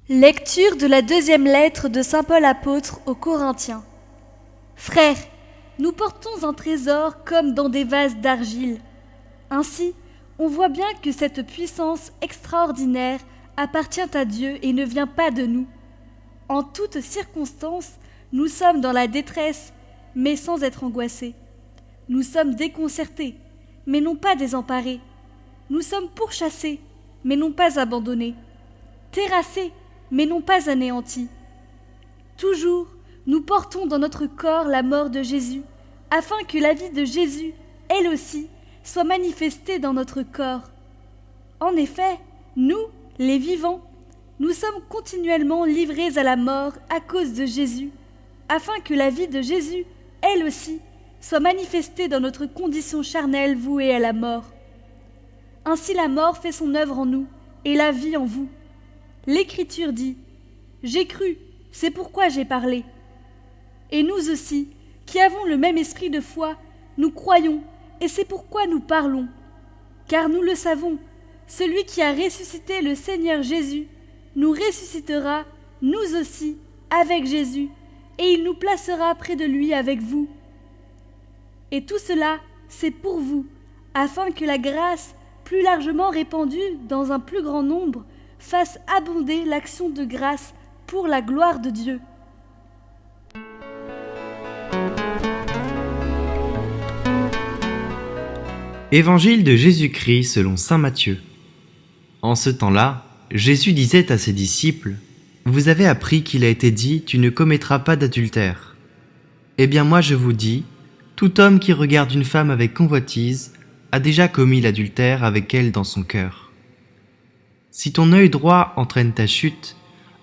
Lecture de la deuxième lettre de saint Paul apôtre aux Corinthiens. Frères, nous portons un trésor comme dans des vases d'argile. Ainsi, on voit bien que cette puissance extraordinaire appartient à Dieu et ne vient pas de nous. En toutes circonstances, nous sommes dans la détresse, mais sans être angoissés. Nous sommes déconcertés, mais non pas désemparés. Nous sommes pourchassés, mais non pas abandonnés. Terrassés, mais non pas anéantis. Toujours, nous portons dans notre corps la mort de Jésus, afin que la vie de Jésus, elle aussi, soit manifestée dans notre corps. En effet, nous, les vivants, nous sommes continuellement livrés à la mort à cause de Jésus, afin que la vie de Jésus, elle aussi, soit manifestée dans notre condition charnelle vouée à la mort. Ainsi la mort fait son œuvre en nous, et la vie en vous. L'Écriture dit « J'ai cru, c'est pourquoi j'ai parlé ». Et nous aussi, qui avons le même esprit de foi, nous croyons, et c'est pourquoi nous parlons. Car nous le savons, celui qui a ressuscité le Seigneur Jésus nous ressuscitera, nous aussi, avec Jésus, et il nous placera près de lui avec vous. Et tout cela, c'est pour vous, afin que la grâce, plus largement répandue dans un plus grand nombre, fasse abonder l'action de grâce pour la gloire de Dieu. Évangile de Jésus-Christ selon saint Matthieu. En ce temps-là, Jésus disait à ses disciples : « Vous avez appris qu'il a été dit, tu ne commettras pas d'adultère. Eh bien moi je vous dis, tout homme qui regarde une femme avec convoitise a déjà commis l'adultère avec elle dans son cœur. Si ton œil droit entraîne ta chute,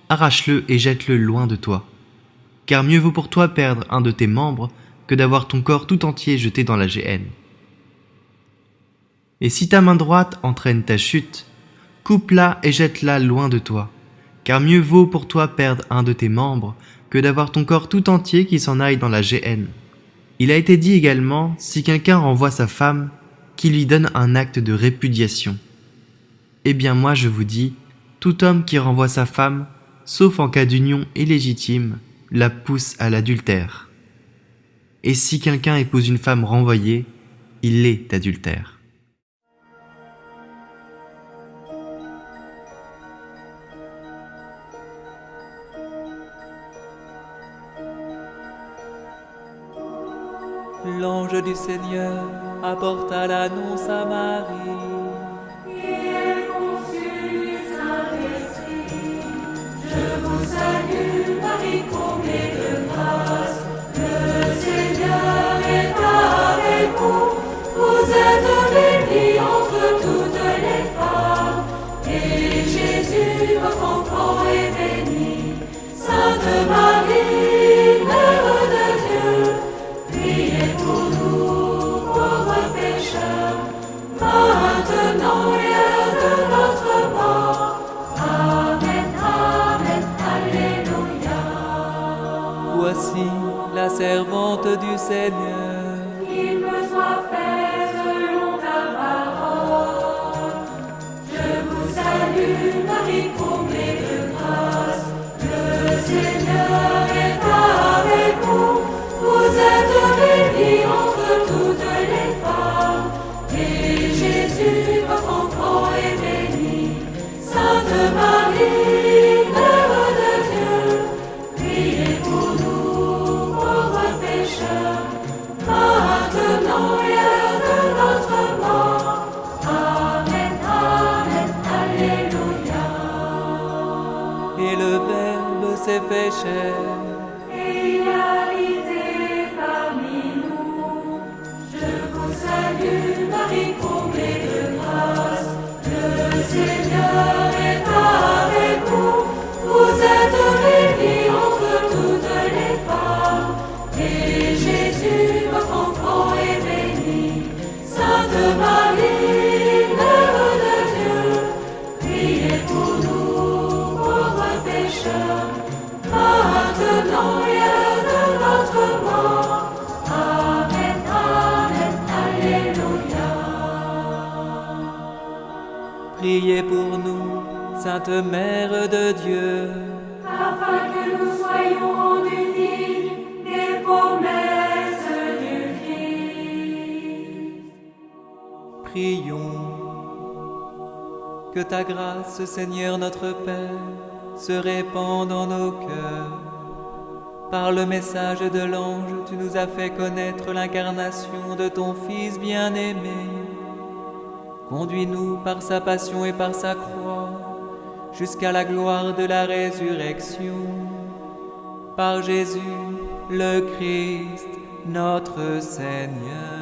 arrache-le et jette-le loin de toi. Car mieux vaut pour toi perdre un de tes membres que d'avoir ton corps tout entier jeté dans la géhenne. Et si ta main droite entraîne ta chute, coupe-la et jette-la loin de toi. Car mieux vaut pour toi perdre un de tes membres que d'avoir ton corps tout entier qui s'en aille dans la géhenne. Il a été dit également, si quelqu'un renvoie sa femme, qu'il lui donne un acte de répudiation. Eh bien moi je vous dis, tout homme qui renvoie sa femme, sauf en cas d'union illégitime, la pousse à l'adultère. Et si quelqu'un épouse une femme renvoyée, il est adultère. L'ange du Seigneur apporta l'annonce à Marie. Je vous salue, Marie, comblée de grâce. Le Seigneur est avec vous. Vous êtes bénie entre toutes les femmes. Et Jésus, votre enfant, est béni. Sainte Marie, Mère de Dieu, priez pour nous, pauvres pécheurs, maintenant et à l'heure de notre mort. Amen. Voici la servante du Seigneur. Qu'il me soit fait selon ta parole. Je vous salue, Marie, comblée de grâce. Le Seigneur est avec vous. Vous êtes bénie entre toutes les femmes. Et Jésus, votre enfant, est béni. Sainte Marie, Mère de Dieu, priez pour nous, pauvres pécheurs, maintenant et à l'heure de notre mort. Amen, Amen, Alléluia. Et le Verbe s'est fait chair. Et il a habité parmi nous. Je vous salue, Marie, comblée de grâce. Le Seigneur est avec vous. Vous êtes bénie entre toutes les femmes. Et Jésus, votre enfant, est béni. Sainte Marie, Mère de Dieu, priez pour nous, pauvres pécheurs, maintenant et à l'heure de notre mort. Amen, Amen, Alléluia. Priez pour nous, Sainte Mère de Dieu, afin que nous soyons rendus dignes des promesses du Christ. prions. Que ta grâce, Seigneur notre Père, se répande en nos cœurs. Par le message de l'ange, tu nous as fait connaître l'incarnation de ton Fils bien-aimé. Conduis-nous par sa passion et par sa croix, jusqu'à la gloire de la résurrection. Par Jésus, le Christ, notre Seigneur.